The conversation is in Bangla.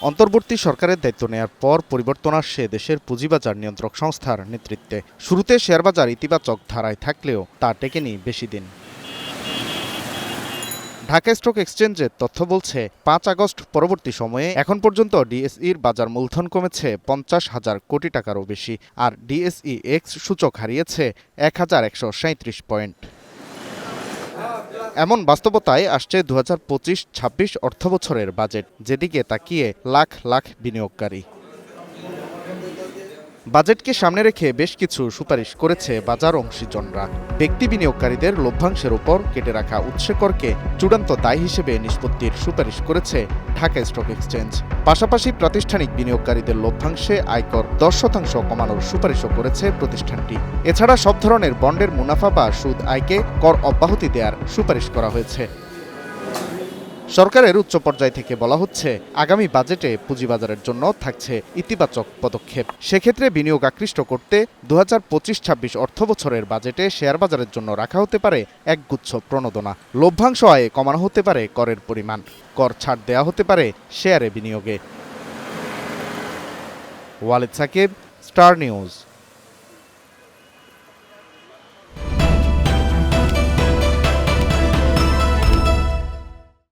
অন্তর্বর্তী সরকারের দায়িত্ব নেয়ার পর পরিবর্তন আসছে দেশের পুঁজিবাজার নিয়ন্ত্রক সংস্থার নেতৃত্বে। শুরুতে শেয়ারবাজার ইতিবাচক ধারায় থাকলেও তা টেকেনি বেশি দিন। ঢাকা স্টক এক্সচেঞ্জের তথ্য বলছে ৫ আগস্ট পরবর্তী সময়ে এখন পর্যন্ত ডিএসইর বাজার মূলধন কমেছে ৫০,০০০ কোটি টাকারও বেশি, আর ডিএসই এক্স সূচক হারিয়েছে ১,১৩৭ পয়েন্ট। এমন বাস্তবতায় আসছে ২০২৫-২৬ অর্থবছরের বাজেট, যেদিকে তাকিয়ে লাখ লাখ বিনিয়োগকারী। বাজেটকে সামনে রেখে বেশ কিছু সুপারিশ করেছে বাজার অংশীজনরা। ব্যক্তি বিনিয়োগকারীদের লভ্যাংশের উপর কেটে রাখা উৎসে করকে চূড়ান্ত দায় হিসেবে নিষ্পত্তির সুপারিশ করেছে ঢাকা স্টক এক্সচেঞ্জ। পাশাপাশি প্রাতিষ্ঠানিক বিনিয়োগকারীদের লভ্যাংশে আয়কর ১০% কমানোর সুপারিশও করেছে প্রতিষ্ঠানটি। এছাড়া সব ধরনের বন্ডের মুনাফা বা সুদ আয়কে কর অব্যাহতি দেওয়ার সুপারিশ করা হয়েছে। সরকারের উচ্চ পর্যায় থেকে বলা হচ্ছে, আগামী বাজেটে পুঁজিবাজারের জন্য থাকছে ইতিবাচক পদক্ষেপ। সেক্ষেত্রে বিনিয়োগ আকৃষ্ট করতে ২০২৫-২৬ অর্থবছরের বাজেটে শেয়ারবাজারের জন্য রাখা হতে পারে একগুচ্ছ প্রণোদনা। লভ্যাংশ আয়ে কমানো হতে পারে করের পরিমাণ, কর ছাড় দেওয়া হতে পারে শেয়ারে বিনিয়োগে। Walid Sakib, Star news.